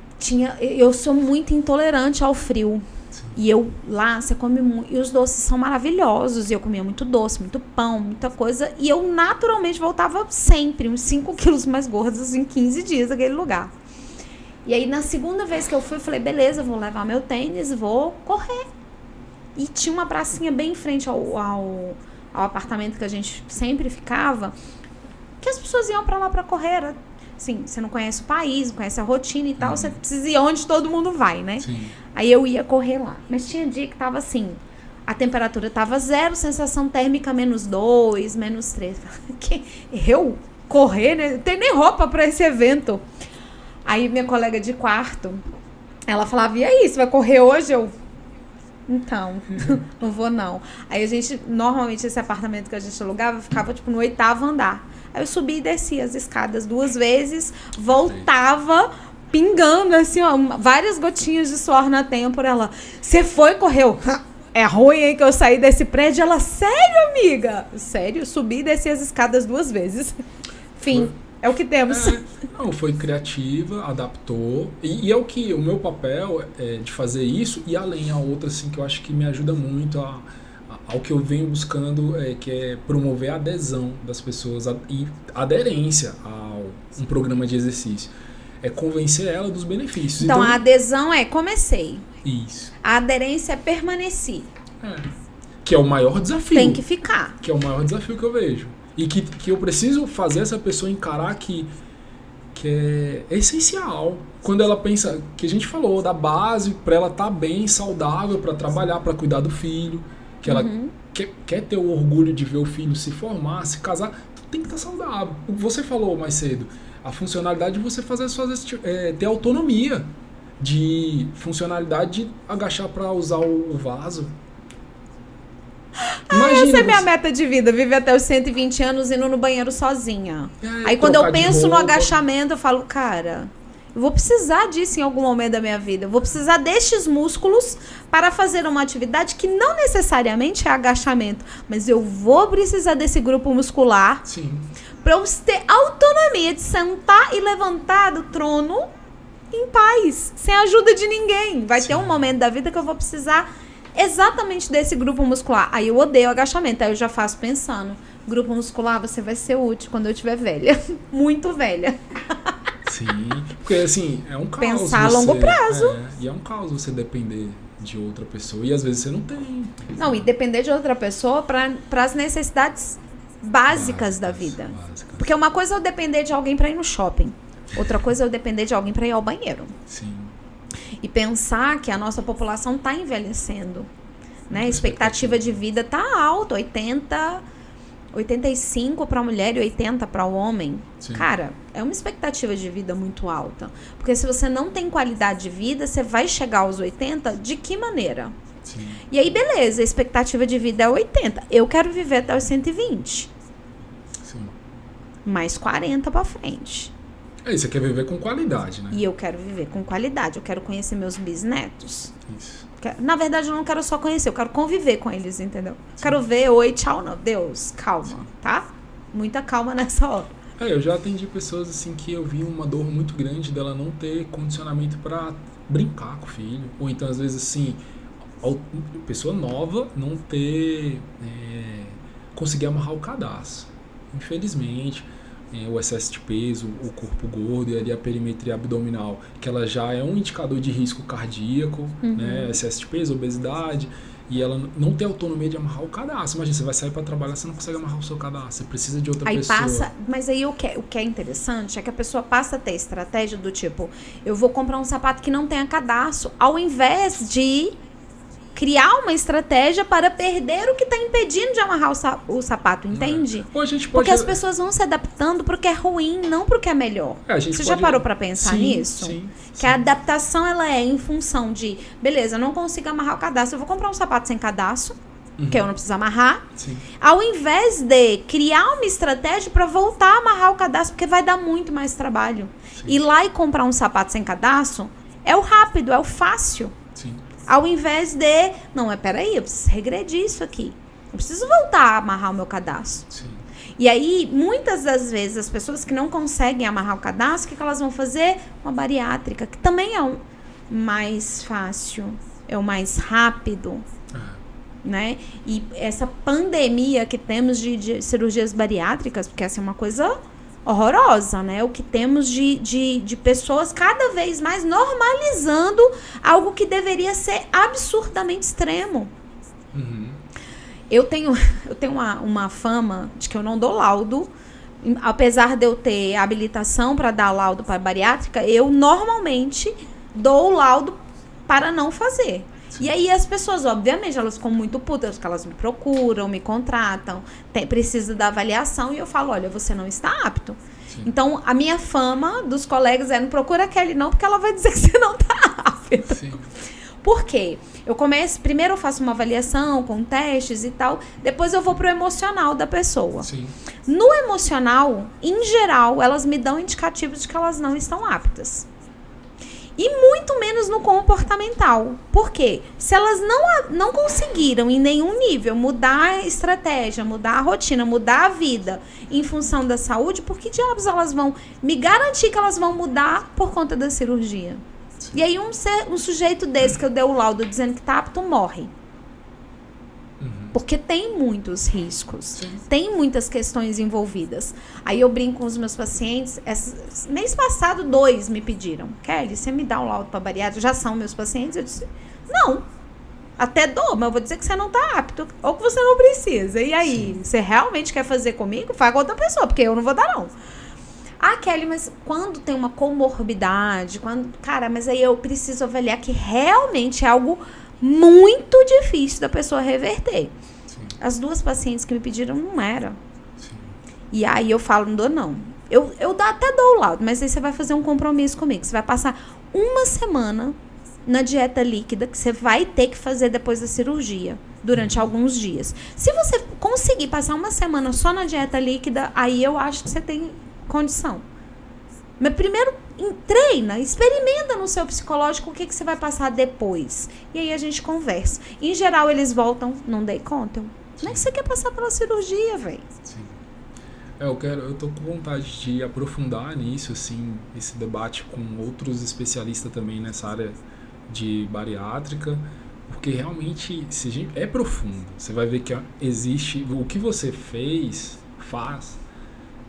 eu sou muito intolerante ao frio. Sim. E lá, você come muito. E os doces são maravilhosos. E eu comia muito doce, muito pão, muita coisa. E eu naturalmente voltava sempre, uns 5 quilos mais gordos em 15 dias naquele lugar. E aí, na segunda vez que eu fui, eu falei, beleza, vou levar meu tênis, vou correr. E tinha uma pracinha bem em frente ao apartamento que a gente sempre ficava, que as pessoas iam pra lá pra correr. Assim, você não conhece o país, não conhece a rotina e tal, você precisa ir onde todo mundo vai, né? Sim. Aí eu ia correr lá. Mas tinha dia que tava assim, a temperatura tava 0, sensação térmica -2, -3. Que eu correr, né? Não tenho nem roupa pra esse evento. Aí minha colega de quarto, ela falava, e aí, você vai correr hoje? Então, não vou não. Aí a gente, normalmente esse apartamento que a gente alugava, ficava tipo no 8º andar. Aí eu subia e descia as escadas 2 vezes, voltava pingando assim, ó, várias gotinhas de suor na têmpora. Ela, você foi, correu. É ruim, hein, que eu saí desse prédio. Ela, sério, amiga? Sério, subi e desci as escadas 2 vezes. Enfim, é o que temos. Não, foi criativa, adaptou. E é o meu papel é de fazer isso e além a outra, assim, que eu acho que me ajuda muito ao que eu venho buscando, que é promover a adesão das pessoas e aderência a um programa de exercício. É convencer ela dos benefícios. Então a adesão comecei. Isso. A aderência é permanecer. Que é o maior desafio. Tem que ficar. Que é o maior desafio que eu vejo. E que eu preciso fazer essa pessoa encarar que é essencial. Quando ela pensa, que a gente falou, da base, para ela estar bem, saudável, para trabalhar, para cuidar do filho, que ela quer ter o orgulho de ver o filho se formar, se casar, tem que estar saudável. Você falou mais cedo, a funcionalidade de você fazer ter autonomia, de funcionalidade de agachar para usar o vaso. Essa é minha meta de vida, viver até os 120 anos indo no banheiro sozinha. Aí quando eu penso no agachamento, eu falo, cara, eu vou precisar disso em algum momento da minha vida. Eu vou precisar destes músculos para fazer uma atividade que não necessariamente é agachamento, mas eu vou precisar desse grupo muscular para eu ter autonomia de sentar e levantar do trono em paz, sem a ajuda de ninguém. Vai ter um momento da vida que eu vou precisar exatamente desse grupo muscular. Aí eu odeio agachamento, aí eu já faço pensando, grupo muscular, você vai ser útil quando eu estiver velha. Muito velha. Sim, porque assim, é um caos. Pensar a longo prazo. E é um caos você depender de outra pessoa. E às vezes você não tem. Não, e depender de outra pessoa para as necessidades básicas da vida. Porque uma coisa é eu depender de alguém para ir no shopping. Outra coisa é eu depender de alguém para ir ao banheiro. Sim. E pensar que a nossa população está envelhecendo, né? A expectativa de vida está alta, 85 para a mulher e 80 para o homem. Sim. Cara, é uma expectativa de vida muito alta. Porque se você não tem qualidade de vida, você vai chegar aos 80 de que maneira? Sim. E aí, beleza, a expectativa de vida é 80. Eu quero viver até os 120. Sim. Mais 40 para frente. Você quer viver com qualidade, né? E eu quero viver com qualidade. Eu quero conhecer meus bisnetos. Isso. Na verdade, eu não quero só conhecer, eu quero conviver com eles, entendeu? Sim. Quero ver, oi, tchau, não. Deus, calma, tá? Muita calma nessa hora. Eu já atendi pessoas assim que eu vi uma dor muito grande dela não ter condicionamento para brincar com o filho. Ou então, às vezes, assim, pessoa nova não ter conseguir amarrar o cadastro. Infelizmente, o excesso de peso, o corpo gordo e ali a perimetria abdominal, que ela já é um indicador de risco cardíaco, né? Excesso de peso, obesidade, e ela não tem autonomia de amarrar o cadastro. Imagina, você vai sair para trabalhar, você não consegue amarrar o seu cadastro, você precisa de outra pessoa. Mas aí o que é interessante é que a pessoa passa a ter estratégia do tipo, eu vou comprar um sapato que não tenha cadastro, ao invés de criar uma estratégia para perder o que está impedindo de amarrar o sapato, entende? Porque as pessoas vão se adaptando para o que é ruim, não para o que é melhor. Você já parou para pensar nisso? Sim. Que a adaptação ela é em função de, beleza, eu não consigo amarrar o cadastro, eu vou comprar um sapato sem cadastro, que eu não preciso amarrar, ao invés de criar uma estratégia para voltar a amarrar o cadastro, porque vai dar muito mais trabalho. Ir lá e comprar um sapato sem cadastro é o rápido, é o fácil. Sim. Ao invés de, não, peraí, eu preciso regredir isso aqui. Eu preciso voltar a amarrar o meu cadastro. Sim. E aí, muitas das vezes, as pessoas que não conseguem amarrar o cadastro, o que elas vão fazer? Uma bariátrica, que também é o mais fácil, é o mais rápido, né? E essa pandemia que temos de cirurgias bariátricas, porque essa é uma coisa horrorosa, né? O que temos de pessoas cada vez mais normalizando algo que deveria ser absurdamente extremo. Eu tenho uma fama de que eu não dou laudo. Apesar de eu ter habilitação para dar laudo para bariátrica, eu normalmente dou o laudo para não fazer. E aí as pessoas, obviamente, elas ficam muito putas, porque elas me procuram, me contratam, precisa da avaliação, e eu falo, olha, você não está apto. Sim. Então, a minha fama dos colegas é, não procura a Kelly não, porque ela vai dizer que você não está apto. Sim. Por quê? Primeiro eu faço uma avaliação com testes e tal, depois eu vou pro emocional da pessoa. Sim. No emocional, em geral, elas me dão indicativos de que elas não estão aptas. E muito menos no comportamental. Por quê? Se elas não conseguiram em nenhum nível mudar a estratégia, mudar a rotina, mudar a vida em função da saúde, por que diabos elas vão me garantir que elas vão mudar por conta da cirurgia? Sim. E aí um sujeito desse que eu dei o laudo dizendo que tá apto, morre. Porque tem muitos riscos. Sim. Tem muitas questões envolvidas. Aí eu brinco com os meus pacientes. Mês passado, 2 me pediram. Kelly, você me dá um laudo para bariátrica? Já são meus pacientes? Eu disse, não. Até dou, mas eu vou dizer que você não está apto. Ou que você não precisa. E aí, Sim. Você realmente quer fazer comigo? Faz com outra pessoa, porque eu não vou dar, não. Ah, Kelly, mas quando tem uma comorbidade, cara, mas aí eu preciso avaliar que realmente é algo muito difícil da pessoa reverter. Sim. As 2 pacientes que me pediram não era. Sim. E aí eu falo, não dou não. Eu até dou o laudo, mas aí você vai fazer um compromisso comigo. Você vai passar 1 semana na dieta líquida que você vai ter que fazer depois da cirurgia, durante alguns dias. Se você conseguir passar 1 semana só na dieta líquida, aí eu acho que você tem condição. Mas primeiro treina, experimenta no seu psicológico o que você vai passar depois. E aí a gente conversa. Em geral, eles voltam, não dei conta. Como é que você quer passar pela cirurgia, velho? Sim. Eu tô com vontade de aprofundar nisso, assim, esse debate com outros especialistas também nessa área de bariátrica, porque realmente é profundo. Você vai ver que existe, o que você faz,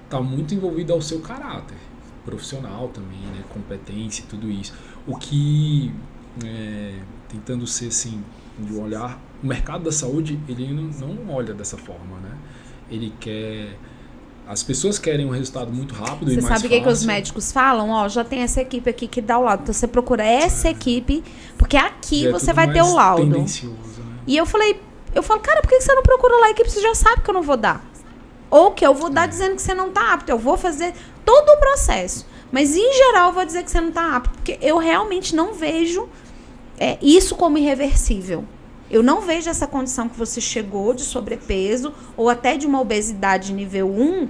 tá muito envolvido ao seu caráter profissional também, né, competência e tudo isso. O que, tentando ser assim, de olhar, o mercado da saúde, ele não olha dessa forma, né? Ele quer, as pessoas querem um resultado muito rápido e mais fácil. Você sabe o que os médicos falam? Ó, já tem essa equipe aqui que dá o laudo, então você procura essa equipe, porque aqui você vai ter o laudo. Tendencioso, né? E eu falo, cara, por que você não procura lá a equipe? Você já sabe que eu não vou dar. Ou que eu vou dar dizendo que você não está apto. Eu vou fazer todo o processo. Mas, em geral, eu vou dizer que você não está apto. Porque eu realmente não vejo isso como irreversível. Eu não vejo essa condição que você chegou de sobrepeso ou até de uma obesidade nível 1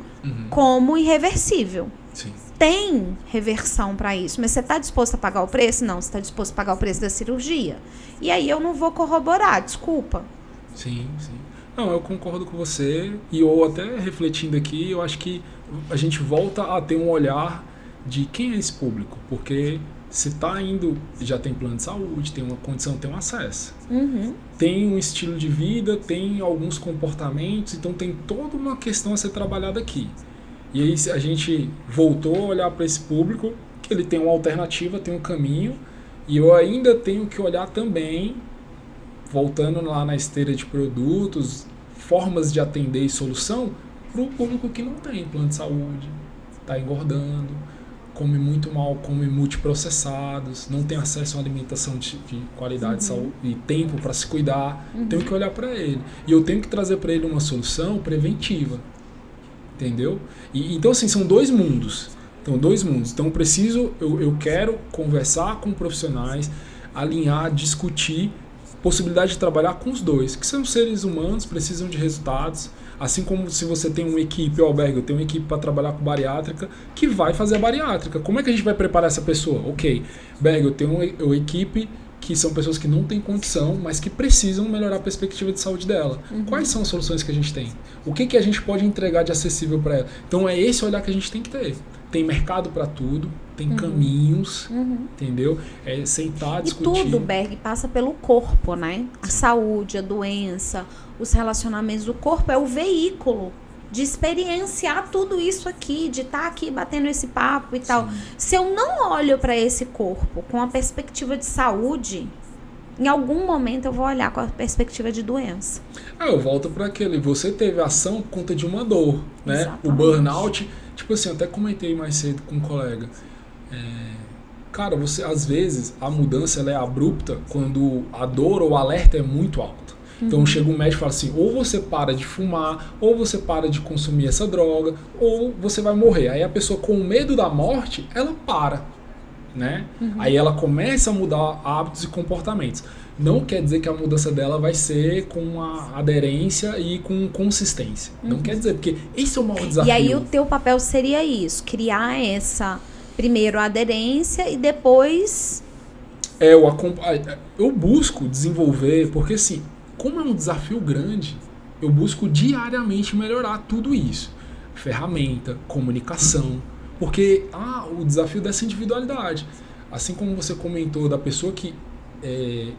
como irreversível. Sim. Tem reversão para isso. Mas você está disposto a pagar o preço? Não, você está disposto a pagar o preço da cirurgia. E aí eu não vou corroborar, desculpa. Sim, sim. Não, eu concordo com você, e eu até refletindo aqui, eu acho que a gente volta a ter um olhar de quem é esse público, porque se está indo, já tem plano de saúde, tem uma condição, tem um acesso. Tem um estilo de vida, tem alguns comportamentos, então tem toda uma questão a ser trabalhada aqui. E aí a gente voltou a olhar para esse público, que ele tem uma alternativa, tem um caminho, e eu ainda tenho que olhar também, voltando lá na esteira de produtos, formas de atender e solução, para o público que não tem plano de saúde, está engordando, come muito mal, come multiprocessados, não tem acesso a uma alimentação de qualidade saúde, e tempo para se cuidar. Tenho que olhar para ele. E eu tenho que trazer para ele uma solução preventiva. Entendeu? Então, assim, são dois mundos. Então, eu quero conversar com profissionais, alinhar, discutir possibilidade de trabalhar com os dois, que são seres humanos, precisam de resultados. Assim como se você tem uma equipe, Albergo, eu tenho uma equipe para trabalhar com bariátrica, que vai fazer a bariátrica. Como é que a gente vai preparar essa pessoa? Ok, Bergo, eu tenho uma equipe que são pessoas que não têm condição, mas que precisam melhorar a perspectiva de saúde dela. Quais são as soluções que a gente tem? O que a gente pode entregar de acessível para ela? Então é esse olhar que a gente tem que ter. Tem mercado para tudo, tem caminhos, entendeu? É sentar, discutir. E tudo, Berg, passa pelo corpo, né? A saúde, a doença, os relacionamentos. O corpo é o veículo de experienciar tudo isso aqui, de estar aqui batendo esse papo e tal. Se eu não olho para esse corpo com a perspectiva de saúde, em algum momento eu vou olhar com a perspectiva de doença. Eu volto para aquele, você teve ação por conta de uma dor, né? Exatamente. O burnout, tipo assim, até comentei mais cedo com um colega. Cara, você, às vezes, a mudança ela é abrupta quando a dor ou o alerta é muito alto. Então chega um médico e fala assim, ou você para de fumar, ou você para de consumir essa droga, ou você vai morrer. Aí a pessoa com medo da morte, ela para, né? Aí ela começa a mudar hábitos e comportamentos. Não quer dizer que a mudança dela vai ser com a aderência e com consistência. Não quer dizer, porque esse é o maior desafio. E aí o teu papel seria isso, criar essa, primeiro a aderência e depois... Eu busco desenvolver, porque assim, como é um desafio grande, eu busco diariamente melhorar tudo isso. Ferramenta, comunicação, porque o desafio dessa individualidade. Assim como você comentou da pessoa que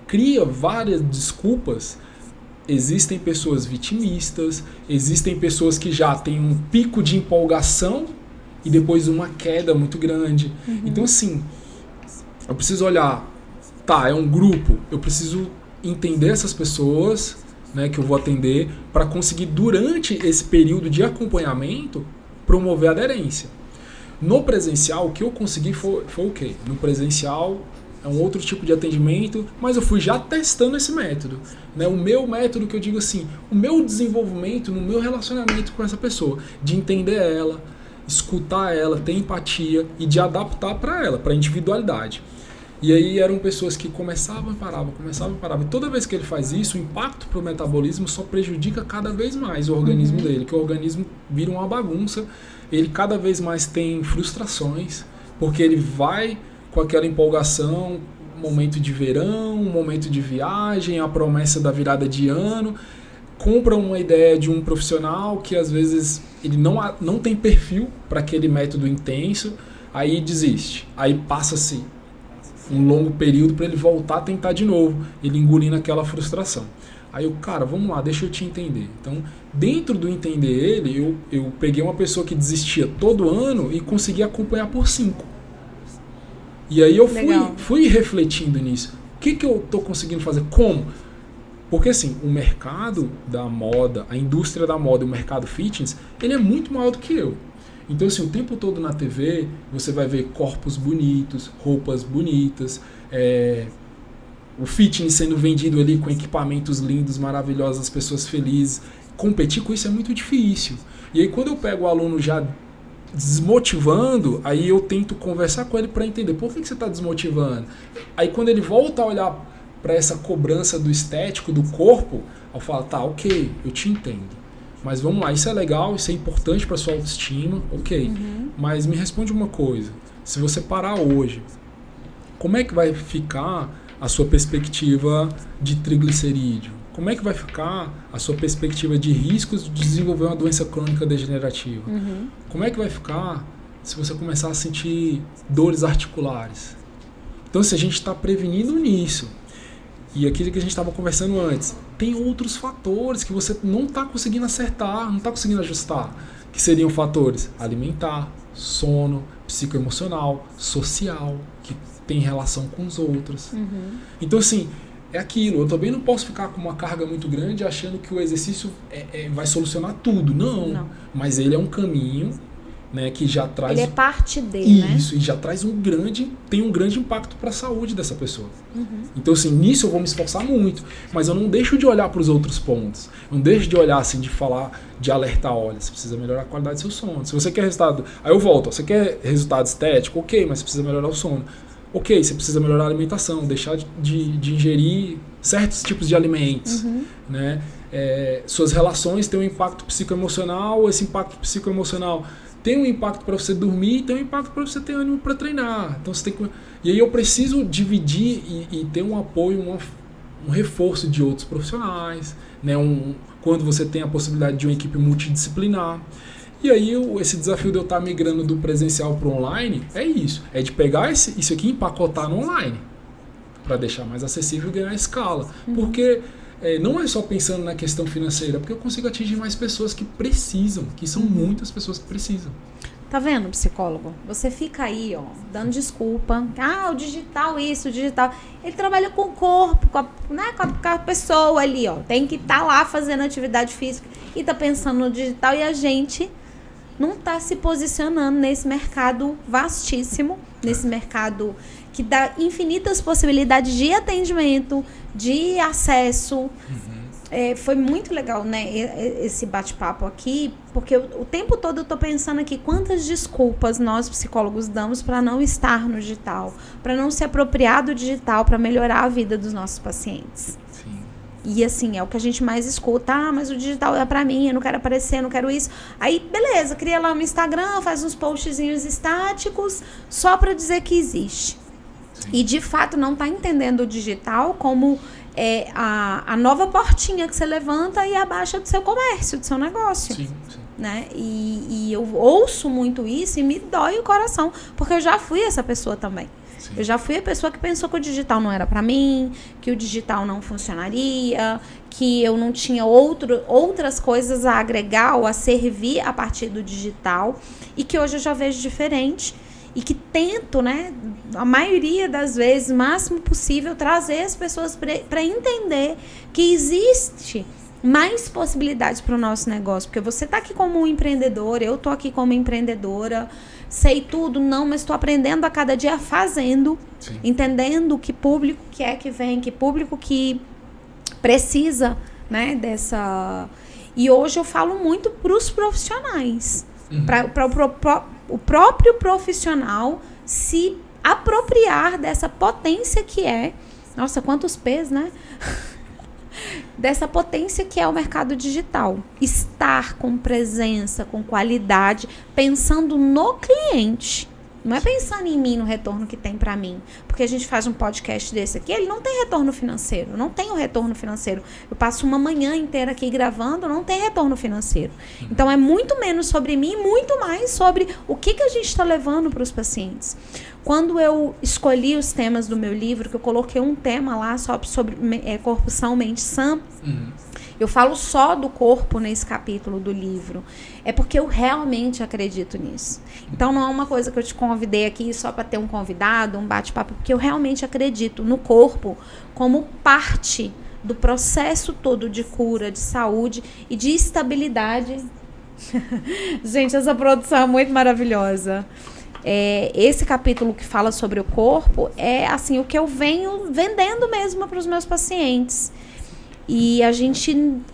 cria várias desculpas, existem pessoas vitimistas, existem pessoas que já têm um pico de empolgação e depois uma queda muito grande. Então assim, eu preciso olhar, é um grupo, eu preciso entender essas pessoas, né, que eu vou atender, para conseguir, durante esse período de acompanhamento, promover a aderência. No presencial, o que eu consegui foi o quê? No presencial, é um outro tipo de atendimento, mas eu fui já testando esse método. Né? O meu método, que eu digo assim, o meu desenvolvimento no meu relacionamento com essa pessoa, de entender ela, escutar ela, ter empatia e de adaptar para ela, para a individualidade. E aí eram pessoas que começavam e paravam. E toda vez que ele faz isso, o impacto para o metabolismo só prejudica cada vez mais o organismo dele, que o organismo vira uma bagunça, ele cada vez mais tem frustrações, porque ele vai com aquela empolgação, momento de verão, momento de viagem, a promessa da virada de ano, compra uma ideia de um profissional que às vezes ele não tem perfil para aquele método intenso, aí desiste, aí passa-se um longo período para ele voltar a tentar de novo, ele engolindo aquela frustração. Aí eu, cara, vamos lá, deixa eu te entender. Então, dentro do entender ele, eu peguei uma pessoa que desistia todo ano e consegui acompanhar por 5. E aí eu fui refletindo nisso. O que eu estou conseguindo fazer? Como? Porque assim, o mercado da moda, a indústria da moda e o mercado fitness, ele é muito maior do que eu. Então, assim, o tempo todo na TV, você vai ver corpos bonitos, roupas bonitas, o fitness sendo vendido ali com equipamentos lindos, maravilhosos, as pessoas felizes. Competir com isso é muito difícil. E aí, quando eu pego o aluno já desmotivando, aí eu tento conversar com ele para entender por que você está desmotivando. Aí, quando ele volta a olhar para essa cobrança do estético, do corpo, eu falo, tá, ok, eu te entendo. Mas vamos lá, isso é legal, isso é importante para sua autoestima, ok. Mas me responde uma coisa, se você parar hoje, como é que vai ficar a sua perspectiva de triglicerídeo, como é que vai ficar a sua perspectiva de riscos de desenvolver uma doença crônica degenerativa? Como é que vai ficar se você começar a sentir dores articulares? Então, se a gente está prevenindo nisso, e aquilo que a gente estava conversando antes, tem outros fatores que você não está conseguindo acertar, não está conseguindo ajustar, que seriam fatores alimentar, sono, psicoemocional, social, que tem relação com os outros. Então, assim, é aquilo. Eu também não posso ficar com uma carga muito grande achando que o exercício vai solucionar tudo. Não. Mas ele é um caminho, né, que já traz... Ele é parte dele, Isso, e já traz tem um grande impacto para a saúde dessa pessoa. Então, assim, nisso eu vou me esforçar muito, mas eu não deixo de olhar para os outros pontos. Eu não deixo de olhar, assim, de falar, de alertar, olha, você precisa melhorar a qualidade do seu sono. Se você quer resultado... Aí eu volto, você quer resultado estético? Ok, mas você precisa melhorar o sono. Ok, você precisa melhorar a alimentação, deixar de ingerir certos tipos de alimentos, né? Suas relações têm um impacto psicoemocional, esse impacto psicoemocional tem um impacto para você dormir e tem um impacto para você ter ânimo para treinar. Então você tem que... E aí eu preciso dividir e ter um apoio, um reforço de outros profissionais, né? Quando você tem a possibilidade de uma equipe multidisciplinar. E aí esse desafio de eu estar migrando do presencial para o online é isso. É de pegar isso aqui e empacotar no online para deixar mais acessível e ganhar escala. Porque não é só pensando na questão financeira, porque eu consigo atingir mais pessoas que precisam, que são muitas pessoas que precisam. Tá vendo, psicólogo? Você fica aí, ó, dando desculpa. O digital isso, o digital... Ele trabalha com o corpo, com a pessoa ali, ó. Tem que estar lá fazendo atividade física e tá pensando no digital, e a gente não tá se posicionando nesse mercado vastíssimo, nesse mercado que dá infinitas possibilidades de atendimento, de acesso. Foi muito legal, né, esse bate-papo aqui, porque o tempo todo eu tô pensando aqui quantas desculpas nós psicólogos damos para não estar no digital, para não se apropriar do digital, para melhorar a vida dos nossos pacientes. Sim. E assim, é o que a gente mais escuta. Mas o digital é para mim, eu não quero aparecer, eu não quero isso. Aí, beleza, cria lá um Instagram, faz uns postzinhos estáticos, só para dizer que existe. Sim. E de fato não tá entendendo o digital como a nova portinha que você levanta e abaixa do seu comércio, do seu negócio. Sim. Né? E eu ouço muito isso e me dói o coração, porque eu já fui essa pessoa também. Sim. Eu já fui a pessoa que pensou que o digital não era para mim, que o digital não funcionaria, que eu não tinha outras coisas a agregar ou a servir a partir do digital, e que hoje eu já vejo diferente. E que tento, né, a maioria das vezes, o máximo possível, trazer as pessoas para entender que existe mais possibilidades para o nosso negócio. Porque você está aqui como um empreendedor, eu estou aqui como empreendedora, sei tudo, não, mas estou aprendendo a cada dia fazendo, sim, entendendo que público que é que vem, que público que precisa, né, dessa... E hoje eu falo muito para os profissionais, para o próprio profissional se apropriar dessa potência que é... Nossa, quantos P's, né? Dessa potência que é o mercado digital. Estar com presença, com qualidade, pensando no cliente. Não é pensando em mim, no retorno que tem para mim. Porque a gente faz um podcast desse aqui, ele não tem retorno financeiro. Eu não tenho retorno financeiro. Eu passo uma manhã inteira aqui gravando, não tem retorno financeiro. Então é muito menos sobre mim, muito mais sobre o que a gente está levando para os pacientes. Quando eu escolhi os temas do meu livro, que eu coloquei um tema lá sobre corpo são, mente sã, eu falo só do corpo nesse capítulo do livro. É porque eu realmente acredito nisso. Então não é uma coisa que eu te convidei aqui só para ter um convidado, um bate-papo, porque eu realmente acredito no corpo como parte do processo todo de cura, de saúde e de estabilidade. Gente, essa produção é muito maravilhosa. Esse capítulo que fala sobre o corpo é assim, o que eu venho vendendo mesmo para os meus pacientes. E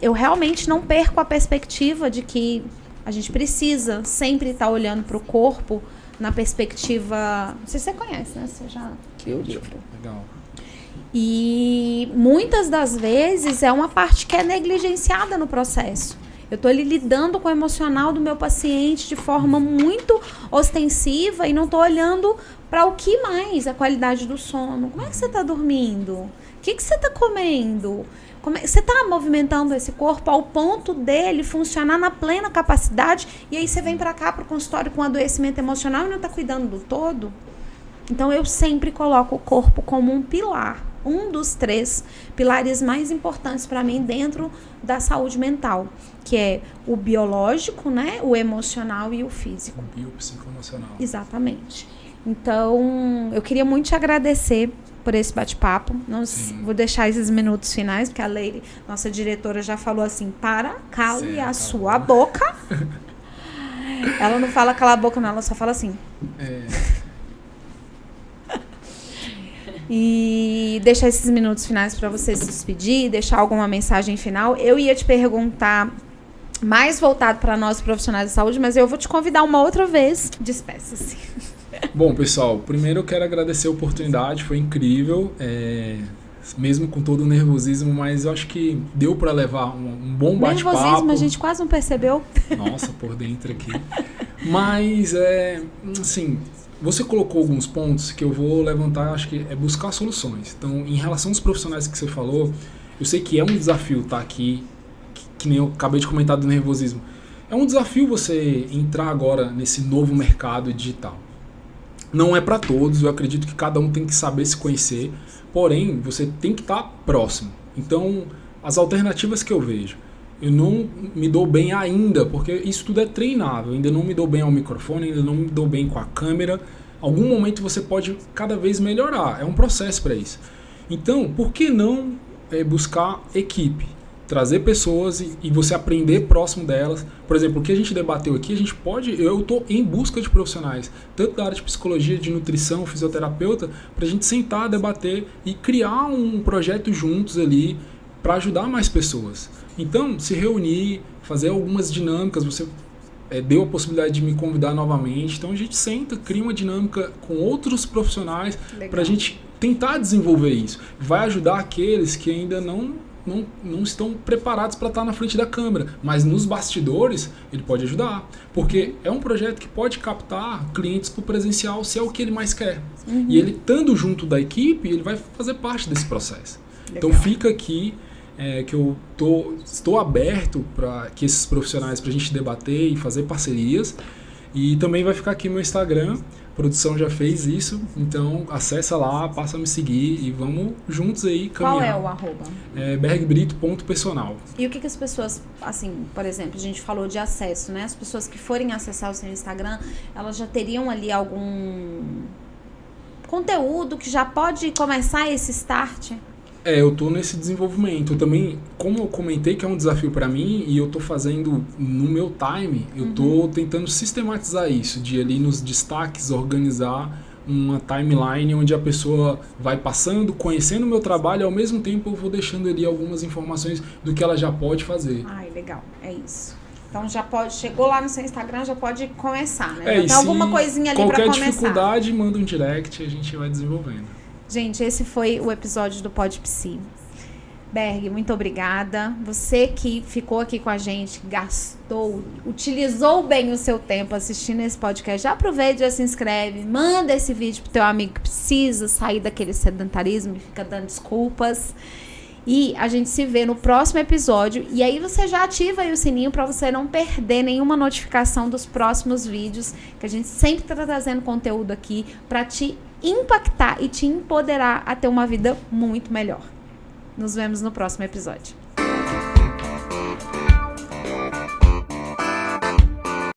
eu realmente não perco a perspectiva de que a gente precisa sempre estar olhando para o corpo na perspectiva... Não sei se você conhece, né? Você já viu o livro. Legal. E muitas das vezes é uma parte que é negligenciada no processo. Eu estou ali lidando com o emocional do meu paciente de forma muito ostensiva e não estou olhando para o que mais? A qualidade do sono. Como é que você está dormindo? O que você está comendo? Você está movimentando esse corpo ao ponto dele funcionar na plena capacidade, e aí você vem para cá, para o consultório com adoecimento emocional e não está cuidando do todo? Então, eu sempre coloco o corpo como um pilar, um dos 3 pilares mais importantes para mim dentro da saúde mental, que é o biológico, né, o emocional e o físico. O biopsicoemocional. Exatamente. Então, eu queria muito te agradecer por esse bate-papo. Vou deixar esses minutos finais, porque a Leire, nossa diretora, já falou assim, cale a sua boca. Ela não fala cala a boca, não, ela só fala assim. E deixar esses minutos finais para você se despedir, deixar alguma mensagem final. Eu ia te perguntar mais voltado para nós profissionais de saúde, mas eu vou te convidar uma outra vez. Despeça-se. Bom, pessoal, primeiro eu quero agradecer a oportunidade, foi incrível, mesmo com todo o nervosismo, mas eu acho que deu para levar um bom bate-papo. Nervosismo, a gente quase não percebeu. Nossa, por dentro aqui. Mas, assim, você colocou alguns pontos que eu vou levantar, acho que é buscar soluções. Então, em relação aos profissionais que você falou, eu sei que é um desafio estar aqui, que nem eu acabei de comentar do nervosismo. É um desafio você entrar agora nesse novo mercado digital. Não é para todos, eu acredito que cada um tem que saber se conhecer, porém, você tem que estar próximo. Então, as alternativas que eu vejo, eu não me dou bem ainda, porque isso tudo é treinável, ainda não me dou bem ao microfone, ainda não me dou bem com a câmera. Algum momento você pode cada vez melhorar, é um processo para isso. Então, por que não buscar equipe? Trazer pessoas e você aprender próximo delas. Por exemplo, o que a gente debateu aqui, eu estou em busca de profissionais, tanto da área de psicologia, de nutrição, fisioterapeuta, para a gente sentar, debater e criar um projeto juntos ali para ajudar mais pessoas. Então, se reunir, fazer algumas dinâmicas, você deu a possibilidade de me convidar novamente, então a gente senta, cria uma dinâmica com outros profissionais para a gente tentar desenvolver isso. Vai ajudar aqueles que ainda não estão preparados para estar na frente da câmera, mas nos bastidores ele pode ajudar, porque é um projeto que pode captar clientes para o presencial se é o que ele mais quer. E ele estando junto da equipe, ele vai fazer parte desse processo. Legal. Então fica aqui que eu estou aberto para que esses profissionais, para a gente debater e fazer parcerias, e também vai ficar aqui meu Instagram. A produção já fez isso, então acessa lá, passa a me seguir e vamos juntos aí caminhar. Qual é o arroba? bergbrito.personal. E o que as pessoas, assim, por exemplo, a gente falou de acesso, né? As pessoas que forem acessar o seu Instagram, elas já teriam ali algum conteúdo que já pode começar esse start? Eu tô nesse desenvolvimento. Eu também, como eu comentei que é um desafio para mim e eu tô fazendo no meu time, eu tô tentando sistematizar isso, de ali nos destaques organizar uma timeline onde a pessoa vai passando, conhecendo o meu trabalho, e ao mesmo tempo eu vou deixando ali algumas informações do que ela já pode fazer. Ai, legal, é isso. Então já pode, chegou lá no seu Instagram, já pode começar, né? Já tem alguma coisinha ali para começar. Qualquer dificuldade, manda um direct e a gente vai desenvolvendo. Gente, esse foi o episódio do Pod Psi. Berg, muito obrigada. Você que ficou aqui com a gente, gastou, utilizou bem o seu tempo assistindo esse podcast, já aproveita, já se inscreve, manda esse vídeo pro teu amigo que precisa sair daquele sedentarismo e fica dando desculpas. E a gente se vê no próximo episódio. E aí você já ativa aí o sininho para você não perder nenhuma notificação dos próximos vídeos, que a gente sempre tá trazendo conteúdo aqui para te impactar e te empoderar a ter uma vida muito melhor. Nos vemos no próximo episódio.